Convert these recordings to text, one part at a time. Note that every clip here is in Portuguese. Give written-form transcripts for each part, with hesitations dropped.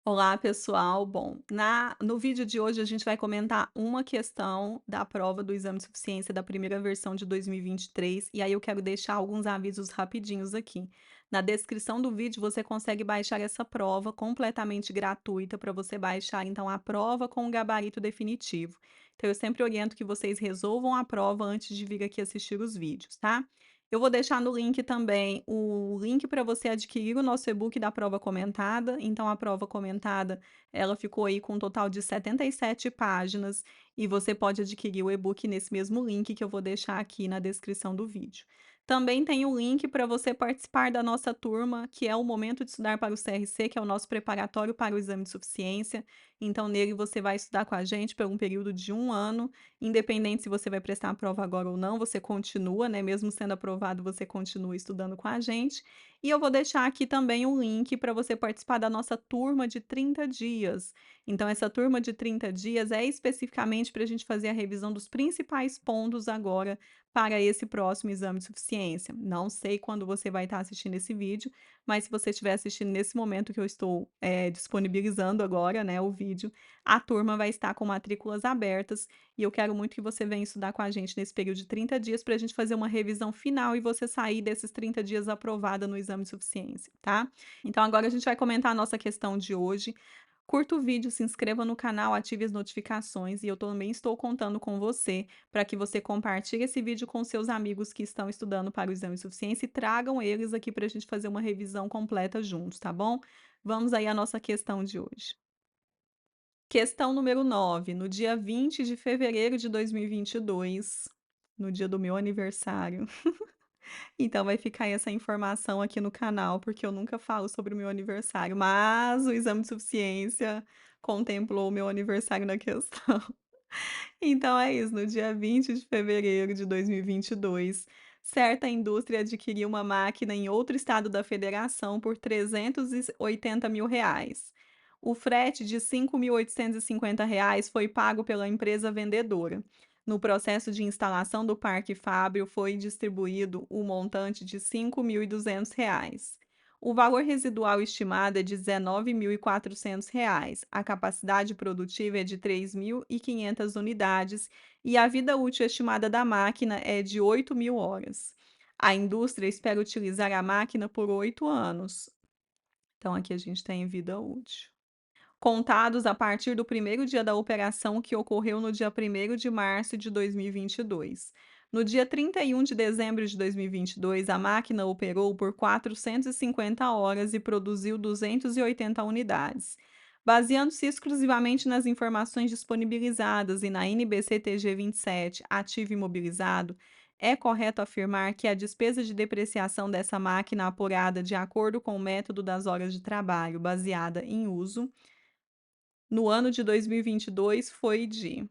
Olá, pessoal. Bom, no vídeo de hoje a gente vai comentar uma questão da prova do Exame de Suficiência da primeira versão de 2023, e aí eu quero deixar alguns avisos rapidinhos aqui. Na descrição do vídeo você consegue baixar essa prova completamente gratuita para você baixar então a prova com o gabarito definitivo. Então eu sempre oriento que vocês resolvam a prova antes de vir aqui assistir os vídeos, tá? Eu vou deixar no link também o link para você adquirir o nosso e-book da prova comentada. Então, a prova comentada, ela ficou aí com um total de 77 páginas e você pode adquirir o e-book nesse mesmo link que eu vou deixar aqui na descrição do vídeo. Também tem o link para você participar da nossa turma, que é o Momento de Estudar para o CRC, que é o nosso preparatório para o exame de suficiência. Então, nele você vai estudar com a gente por um período de um ano. Independente se você vai prestar a prova agora ou não, você continua, né, mesmo sendo aprovado, você continua estudando com a gente. E eu vou deixar aqui também o link para você participar da nossa turma de 30 dias. Então essa turma de 30 dias é especificamente para a gente fazer a revisão dos principais pontos agora para esse próximo exame de suficiência. Não sei quando você vai estar assistindo esse vídeo, mas se você estiver assistindo nesse momento que eu estou, disponibilizando agora, né, o vídeo, a turma vai estar com matrículas abertas e eu quero muito que você venha estudar com a gente nesse período de 30 dias para a gente fazer uma revisão final e você sair desses 30 dias aprovada no exame de suficiência, tá? Então agora a gente vai comentar a nossa questão de hoje. Curta o vídeo, se inscreva no canal, ative as notificações e eu também estou contando com você para que você compartilhe esse vídeo com seus amigos que estão estudando para o exame de suficiência e tragam eles aqui para a gente fazer uma revisão completa juntos, tá bom? Vamos aí à nossa questão de hoje. Questão número 9, no dia 20 de fevereiro de 2022, no dia do meu aniversário. Então vai ficar aí essa informação aqui no canal, porque eu nunca falo sobre o meu aniversário, mas o exame de suficiência contemplou o meu aniversário na questão. Então é isso, no dia 20 de fevereiro de 2022, certa indústria adquiriu uma máquina em outro estado da federação por R$ 380.000. O frete de R$ 5.850 foi pago pela empresa vendedora. No processo de instalação do Parque Fábio foi distribuído o montante de R$ 5.200. O valor residual estimado é de R$ 19.400. A capacidade produtiva é de 3.500 unidades e a vida útil estimada da máquina é de 8.000 horas. A indústria espera utilizar a máquina por 8 anos. Então, aqui a gente tem vida útil. Contados a partir do primeiro dia da operação, que ocorreu no dia 1º de março de 2022. No dia 31 de dezembro de 2022, a máquina operou por 450 horas e produziu 280 unidades. Baseando-se exclusivamente nas informações disponibilizadas e na NBC-TG 27, ativo imobilizado, é correto afirmar que a despesa de depreciação dessa máquina apurada de acordo com o método das horas de trabalho baseada em uso no ano de 2022 foi de: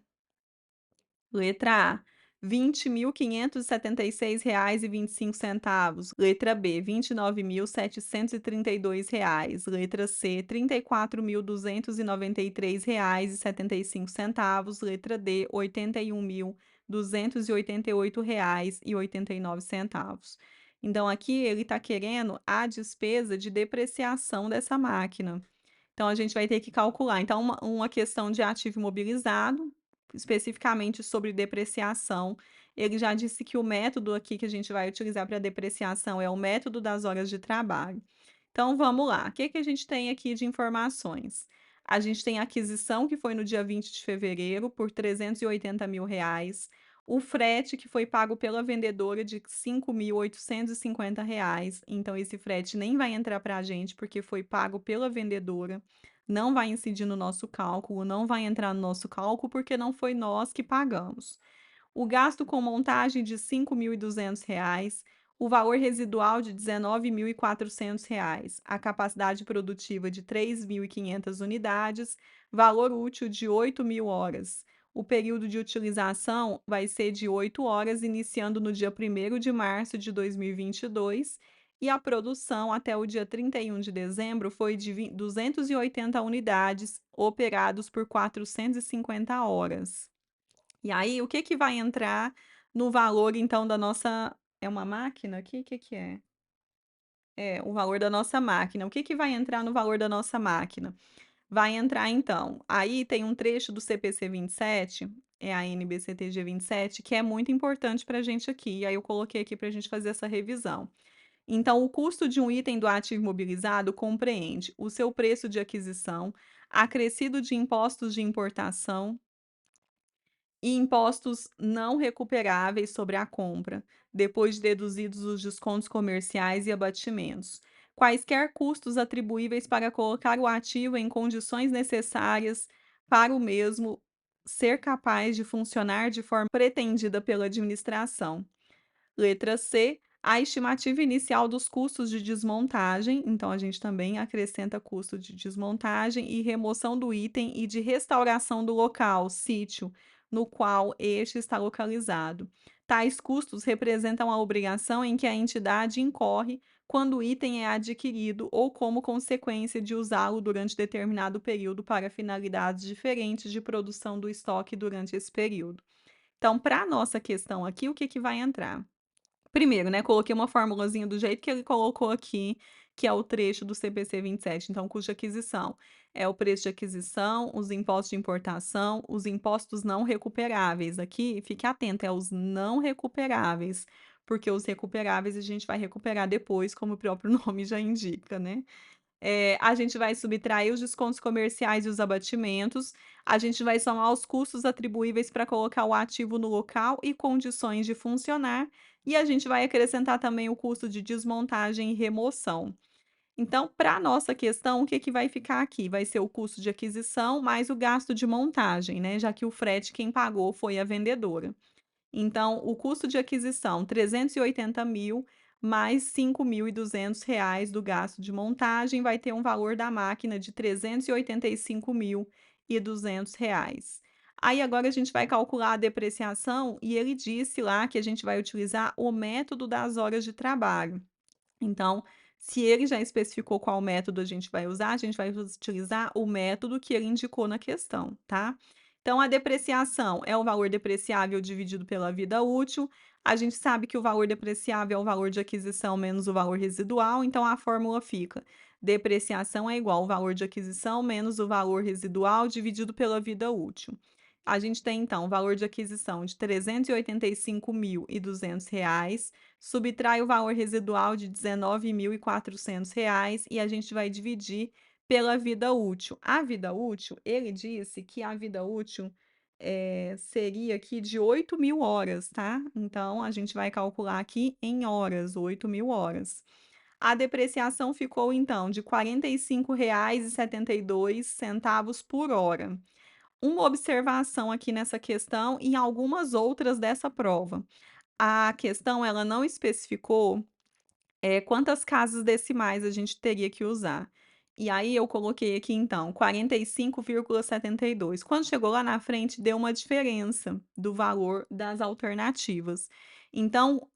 letra A, R$ 20.576,25. Letra B, R$ 29.732. Letra C, R$ 34.293,75. Letra D, R$ 81.288,89. Então aqui ele está querendo a despesa de depreciação dessa máquina. Então a gente vai ter que calcular. Então uma questão de ativo imobilizado, especificamente sobre depreciação, ele já disse que o método aqui que a gente vai utilizar para depreciação é o método das horas de trabalho. Então vamos lá, o que que a gente tem aqui de informações? A gente tem a aquisição que foi no dia 20 de fevereiro por R$ 380.000, o frete que foi pago pela vendedora de R$ 5.850, então esse frete nem vai entrar para a gente porque foi pago pela vendedora, não vai incidir no nosso cálculo, não vai entrar no nosso cálculo porque não foi nós que pagamos. O gasto com montagem de R$ 5.200, o valor residual de R$ 19.400, a capacidade produtiva de 3.500 unidades, valor útil de 8.000 horas. O período de utilização vai ser de 8 horas, iniciando no dia 1º de março de 2022, e a produção até o dia 31 de dezembro foi de 280 unidades, operados por 450 horas. E aí, o que que vai entrar no valor, então, da nossa é uma máquina aqui? O que que é? É, o valor da nossa máquina. O que que vai entrar no valor da nossa máquina? vai entrar então aí tem um trecho do CPC 27, é a NBCTG 27, que é muito importante para a gente aqui, e aí eu coloquei aqui para a gente fazer essa revisão. Então, o custo de um item do ativo imobilizado compreende o seu preço de aquisição, acrescido de impostos de importação e impostos não recuperáveis sobre a compra, depois de deduzidos os descontos comerciais e abatimentos. Quaisquer custos atribuíveis para colocar o ativo em condições necessárias para o mesmo ser capaz de funcionar de forma pretendida pela administração. Letra C, a estimativa inicial dos custos de desmontagem, então a gente também acrescenta custo de desmontagem e remoção do item e de restauração do local, sítio, no qual este está localizado. Tais custos representam a obrigação em que a entidade incorre quando o item é adquirido ou como consequência de usá-lo durante determinado período para finalidades diferentes de produção do estoque durante esse período. Então, para a nossa questão aqui, o que que vai entrar? Primeiro, né, coloquei uma formulazinha do jeito que ele colocou aqui, que é o trecho do CPC 27. Então, custo de aquisição é o preço de aquisição, os impostos de importação, os impostos não recuperáveis. Aqui, fique atento, é os não recuperáveis, porque os recuperáveis a gente vai recuperar depois, como o próprio nome já indica, né? A gente vai subtrair os descontos comerciais e os abatimentos, a gente vai somar os custos atribuíveis para colocar o ativo no local e condições de funcionar, e a gente vai acrescentar também o custo de desmontagem e remoção. Então, para a nossa questão, o que que vai ficar aqui? Vai ser o custo de aquisição mais o gasto de montagem, né, já que o frete quem pagou foi a vendedora. Então, o custo de aquisição, 380.000 mais R$ 5.200 do gasto de montagem, vai ter um valor da máquina de 385.200. Aí agora a gente vai calcular a depreciação e ele disse lá que a gente vai utilizar o método das horas de trabalho. Então, se ele já especificou qual método a gente vai utilizar o método que ele indicou na questão, tá? Então, a depreciação é o valor depreciável dividido pela vida útil. A gente sabe que o valor depreciável é o valor de aquisição menos o valor residual, então a fórmula fica: depreciação é igual ao valor de aquisição menos o valor residual dividido pela vida útil. A gente tem então o valor de aquisição de R$ 385.200, subtrai o valor residual de R$ 19.400 e a gente vai dividir pela vida útil. A vida útil, ele disse que a vida útil, seria aqui de 8.000 horas, tá. Então a gente vai calcular aqui em horas, 8.000 horas. A depreciação ficou então de R$ 45,72 por hora. Uma observação aqui nessa questão e algumas outras dessa prova. A questão ela não especificou, quantas casas decimais a gente teria que usar. E aí eu coloquei aqui então 45,72. Quando chegou lá na frente deu uma diferença do valor das alternativas. Então,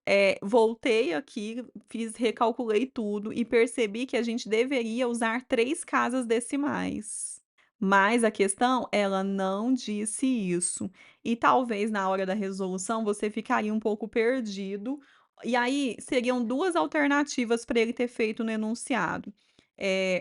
voltei aqui, recalculei tudo e percebi que a gente deveria usar 3 casas decimais. Mas a questão, ela não disse isso. E talvez na hora da resolução você ficaria um pouco perdido, e aí seriam 2 alternativas para ele ter feito no enunciado.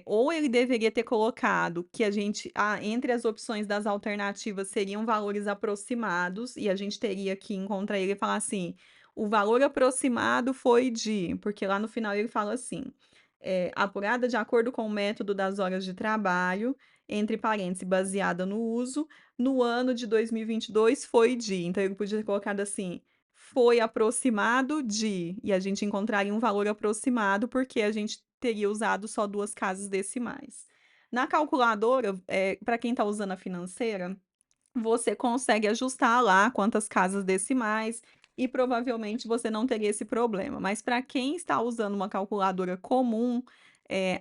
Ou ele deveria ter colocado que a gente entre as opções das alternativas seriam valores aproximados, e a gente teria que encontrar ele e falar assim: "O valor aproximado foi de", porque lá no final ele fala assim, "apurada de acordo com o método das horas de trabalho", entre parênteses, baseada no uso, no ano de 2022 foi de. Então ele podia ter colocado assim: "Foi aproximado de", e a gente encontraria um valor aproximado, porque a gente teria usado só 2 casas decimais. Na calculadora, pra quem está usando a financeira, você consegue ajustar lá quantas casas decimais e provavelmente você não teria esse problema. Mas para quem está usando uma calculadora comum,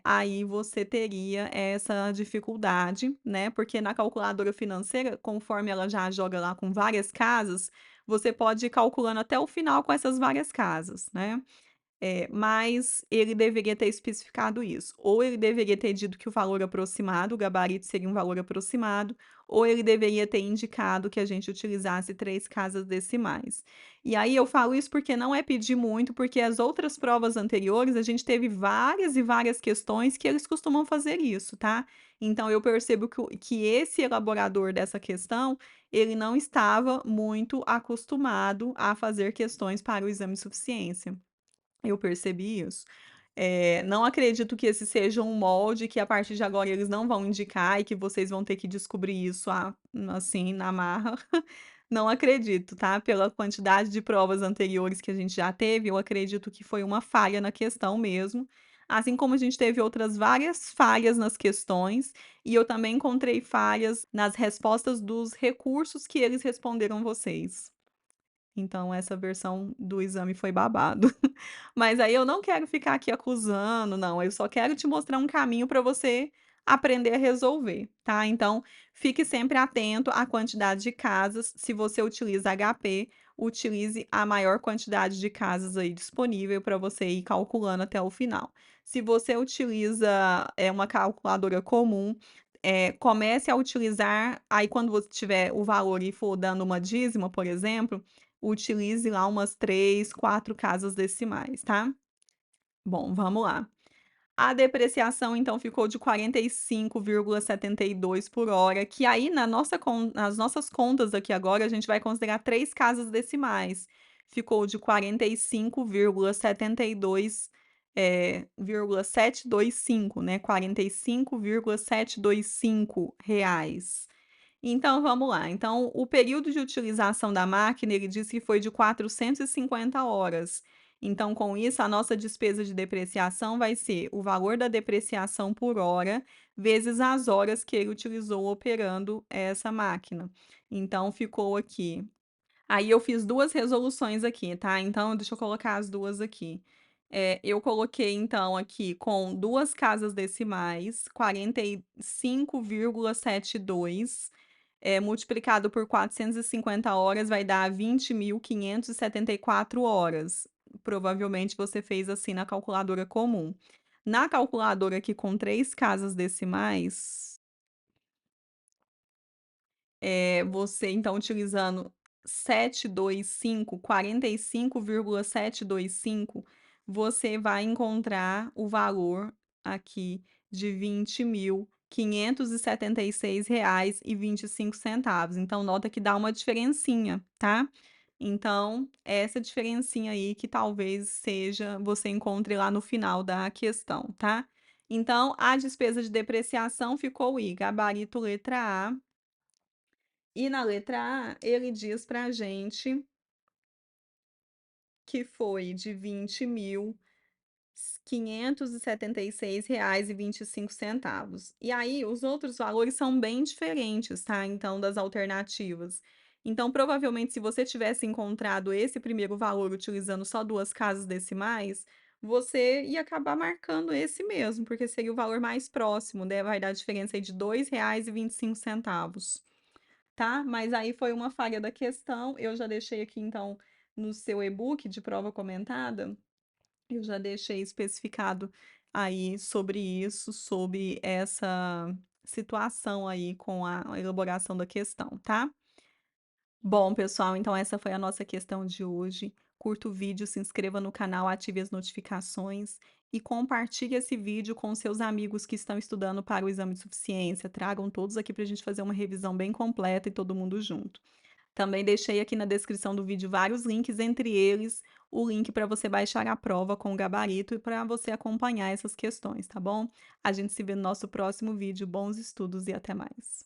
aí você teria essa dificuldade, né? Porque na calculadora financeira, conforme ela já joga lá com várias casas, você pode ir calculando até o final com essas várias casas, né? mas ele deveria ter especificado isso. Ou ele deveria ter dito que o valor aproximado, o gabarito seria um valor aproximado, ou ele deveria ter indicado que a gente utilizasse 3 casas decimais. E aí eu falo isso porque não é pedir muito, porque as outras provas anteriores a gente teve várias e várias questões que eles costumam fazer isso, tá. Então eu percebo que esse elaborador dessa questão, ele não estava muito acostumado a fazer questões para o exame de suficiência. Eu percebi isso. Não acredito que esse seja um molde que a partir de agora eles não vão indicar e que vocês vão ter que descobrir isso, assim, na marra. Não acredito, tá. Pela quantidade de provas anteriores que a gente já teve, eu acredito que foi uma falha na questão mesmo, assim como a gente teve outras várias falhas nas questões, e eu também encontrei falhas nas respostas dos recursos que eles responderam vocês. Então essa versão do exame foi babado. Mas aí eu não quero ficar aqui acusando, não, eu só quero te mostrar um caminho para você aprender a resolver, tá. Então, fique sempre atento à quantidade de casas, se você utiliza HP, utilize a maior quantidade de casas aí disponível para você ir calculando até o final. Se você utiliza, uma calculadora comum, comece a utilizar, aí quando você tiver o valor e for dando uma dízima, por exemplo, utilize lá umas 3, 4 casas decimais, tá? Bom, vamos lá. A depreciação então ficou de 45,72 por hora, que aí nas nossas contas aqui agora, a gente vai considerar 3 casas decimais. Ficou de 45,72, 725, né, 45,725 reais. Então vamos lá, então o período de utilização da máquina, ele diz que foi de 450 horas. Então com isso, a nossa despesa de depreciação vai ser o valor da depreciação por hora, vezes as horas que ele utilizou operando essa máquina. Então ficou aqui, aí eu fiz 2 resoluções aqui, tá, então deixa eu colocar as 2 aqui. Eu coloquei então aqui com 2 casas decimais, 45,72, multiplicado por 450 horas vai dar 20.574 horas. Provavelmente você fez assim na calculadora comum. Na calculadora aqui com 3 casas decimais, você então utilizando 725, 45,725, você vai encontrar o valor aqui de 20.576,25. Então nota que dá uma diferencinha, tá. Então, essa diferencinha aí que talvez seja você encontre lá no final da questão, tá. Então, a despesa de depreciação ficou aí, gabarito letra A, e na letra A, ele diz pra gente que foi de 20.576,25. E aí, os outros valores são bem diferentes, tá, então, das alternativas. Então, provavelmente, se você tivesse encontrado esse primeiro valor utilizando só 2 casas decimais, você ia acabar marcando esse mesmo, porque seria o valor mais próximo, né, vai dar diferença aí de R$ 2,25. Tá? Mas aí foi uma falha da questão, eu já deixei aqui então no seu e-book de prova comentada, eu já deixei especificado aí sobre isso, sobre essa situação aí com a elaboração da questão, tá? Bom, pessoal, então essa foi a nossa questão de hoje. Curta o vídeo, se inscreva no canal, ative as notificações e compartilhe esse vídeo com seus amigos que estão estudando para o exame de suficiência. Tragam todos aqui para a gente fazer uma revisão bem completa e todo mundo junto. Também deixei aqui na descrição do vídeo vários links, entre eles o link para você baixar a prova com o gabarito e para você acompanhar essas questões, tá bom? A gente se vê no nosso próximo vídeo. Bons estudos e até mais.